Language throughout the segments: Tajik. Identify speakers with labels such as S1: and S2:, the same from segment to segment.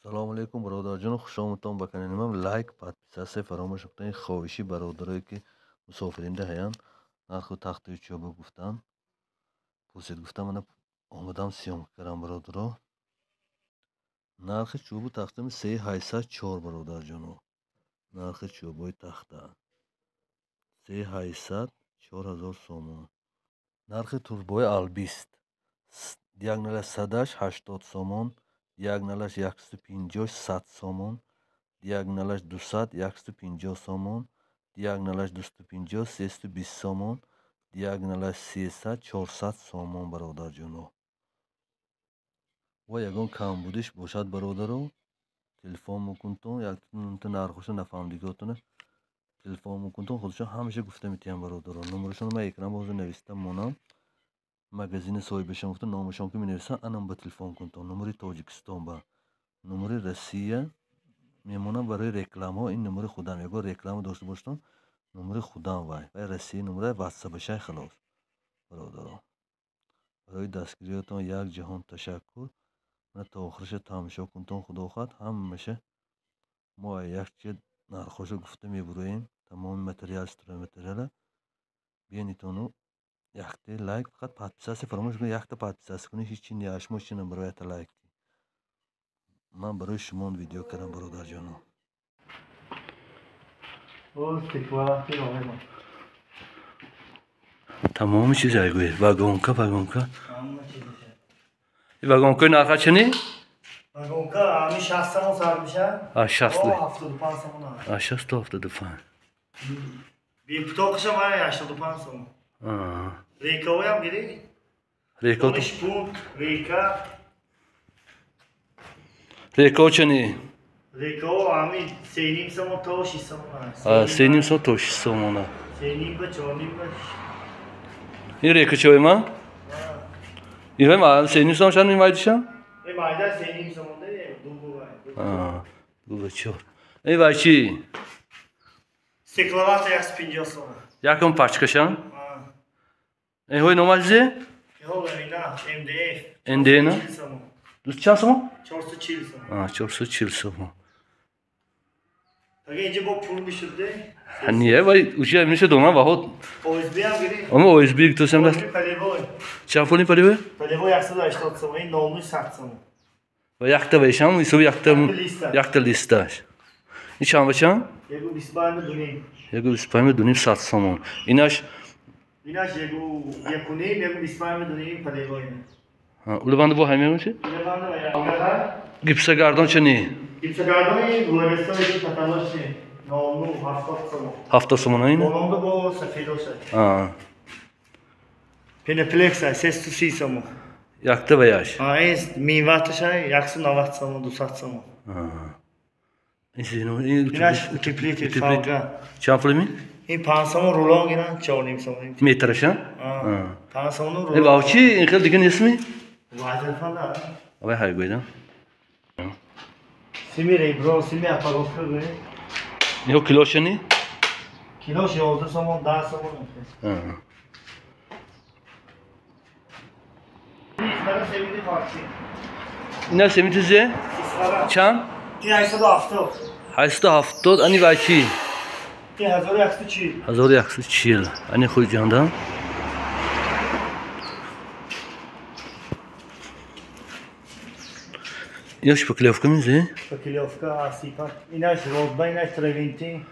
S1: салому алейкум бародарҷону хушомадтон ба канали лайк подписатсия фаромӯш кунед. хоҳиши бародарое ки мусофиринда ҳаянд нархи тахтаи чӯбу гуфтан пурсид гуфтам мана омадам сиёмка кардам бародаро. нархи чӯбу тахта 3804 бародарҷону нархи чӯбои тахта 3800 4000 сомон. нархи турбои албист 1,180 сомон, 1,150 100 сомон, 1,200 150 сомон, 1,250 320 сомон, 1,300 400 сомон бародарҷоно. ва ягон камбудиш бошад бародаро телефон мекунтон як нархоша нафаҳмдиготона телефон мекунтон худшон ҳамеша гуфта метиҳам бародаро. номерашон ма экран боза нависта монам. магазини соҳибашон гуфта номашон ки менависанд анам ба телефон кунтон. номери тоҷикистон ба номери Россия мемонам барои рекламаҳо. ин номери худам ягон реклама дошта бошам номери худам вай Россия номера ватсапашай халос бародаро. барои дастгириятон як ҷаҳон ташаккур. мана то охириша тамошо кунтон худохоҳад ҳамаша мо якчия нархошо гуфта мебуроем. тамоми материал стройматериала биянитону якта лайк фақат подписатсия фаромӯш кунед. якта подписатсия кунед ҳеҷ чи неашмо чи барои якта лайк ман барои шумо видео кардам бародарҷоно. тамоми чиз айгӯед вагонка вагонкаи нарха чини?
S2: вагонка ами 60 сомон сар меша. 75 сомон.
S1: 60 то 75.
S2: бипутоқиша ман 85 сомон. Рейкаоям гири?
S1: Рейка то
S2: шпунт, рейка.
S1: Рейка чини?
S2: Рейкао ами 3,5 сомон то 6 сомон.
S1: 3,5 сомон то 6 сомон.
S2: 3,5 ба 4,5 ба.
S1: ин рейка чой ма? ин ма 3,5 сомон шан мемайдишам?
S2: ин майда 3,5 сомон да дугу вай.
S1: дугу чор. ин вай чи?
S2: Стекловата 150 сомон.
S1: Яком пачкашам? ин ҳой номази? МДФ на? Дуст чанд сомон?
S2: 440 сомон.
S1: 440 сомон.
S2: Ага инҷа бо пул мешуд.
S1: Не, вай учи меша дона ваҳот.
S2: ОСБ ам гири?
S1: Ама ОСБ то сам даст. Чанд пули палевой?
S2: Палевой 180 сомон, ин номи 100 сомон.
S1: Ва якта вайшам, исо якта листаш. ин чанд бачам?
S2: 125 дуним.
S1: 125 дуним 100 сомон. Инаш
S2: якуним 125 дуним палевой.
S1: улбанды бо ҳамин чи? гипсагардон чини?
S2: гипсагардони войрестон ин каталоши. Ному 70 сомон.
S1: 70 сомон ин?
S2: Ному бо сафедоша. Пенеплекса 330 сомон.
S1: Якта ваяш.
S2: Ин минваташа 190 сомон, 200 сомон. Инаш утеплитель фалга.
S1: Чанд пули ми?
S2: ин 5 сомон рулон гиран 4,5 сомон.
S1: метраша?
S2: 5 сомон рулон.
S1: ин вавчи ин хел дига несми?
S2: Вайзерфан да.
S1: Авай ҳайгӯйдам.
S2: Сими ребро, сими апаровка гӯй.
S1: Ё килошани?
S2: Килош 11 сомон, 10 сомон.
S1: ина семити зе? чанд?
S2: ин 870.
S1: 870 ани вай чи?
S2: ин 1140.
S1: 1140 ани хуҷанда. ин шпаклевка мизе?
S2: Шпаклевка асипа. Инаш родба, инаш тревинти.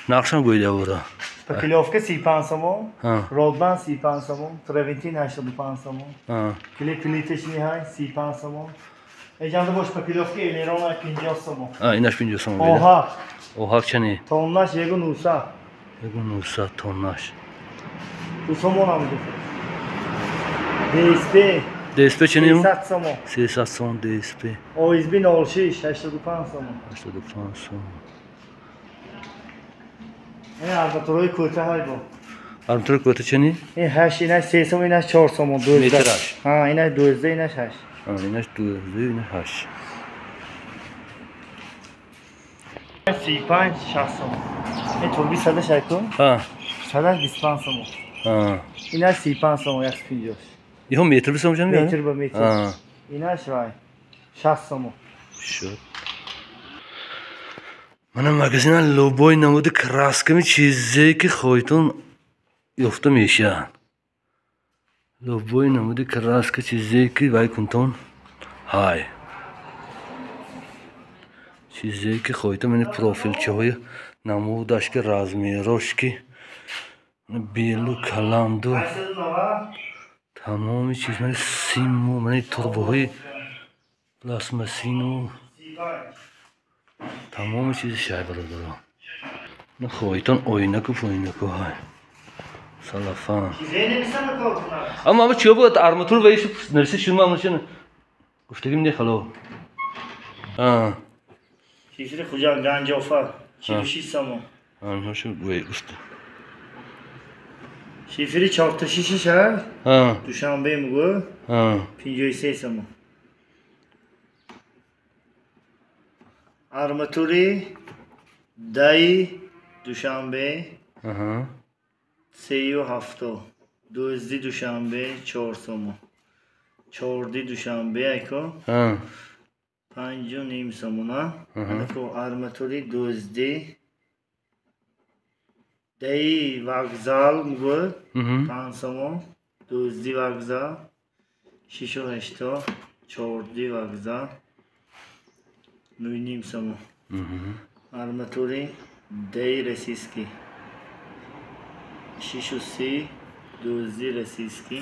S1: нақшам гӯйда бора.
S2: Шпаклевка 35 сомон. Родба 35 сомон. Тревинти 85 сомон. Клипилитеш миҳай 35 сомон. Эҷанда бо шпаклевка элерона 50 сомон.
S1: инаш 50 сомон.
S2: Оҳак.
S1: оҳак чани?
S2: Тоннаш 1,900.
S1: 1,900 тоннаш.
S2: 2 сомон ам гуфт. ДСП.
S1: ДСП чани?
S2: 300 сомон.
S1: 300 сомон ДСП.
S2: ОСБ 06 85 сомон.
S1: 85 сомон.
S2: ин арматураи кӯта ҳай бо.
S1: арматураи кӯта чани?
S2: ин 8 инаш 3 сомон, инаш 4 сомон. 12.
S1: метраш?
S2: инаш 12, инаш 8.
S1: инаш 12, инаш 8.
S2: 35 60 сомон. ин турби сада шайкун? сада 25 сомон. инаш 35 сомон 150.
S1: иҳо метр бисом чанд?
S2: метр ба метр. инаш вай 60 сомон.
S1: шуд. Mana magazin Lowboy namudi kraskami чизе ки хоҳитон ёфта мешаванд. Lowboy намуди краска чизе ки вай кунтон ҳай. Чизе ки хоҳитон мани профилчаҳои намудаш ки размерош ки белу каланду тамоми чиз мани симу мани турбоҳои пластмассину тамоми чизи шай бародарон. Хоҳитон ойнаку фойнаку ҳай. Салафан. Аммо ама чиё буд арматур ва ишу нарси шума амшин гуфтагим не хало.
S2: Шифри хуҷа ганҷофа 46 сомон.
S1: Машу вай уст.
S2: Шифри 4-6 ҳай? Душанбе мугӯ? 53 сомон. Арматури даи Душанбе 370. Дузди Душанбе 4 сомон. Чорди Душанбе айко? 5.5 сомон. Арматури дузди даи вокзал мугӯ 5 сомон. Дузди вокзал 6.80. Чорди вокзал 9.5 сомон. Арматури даи Росийский 6.30. Дузди Росийский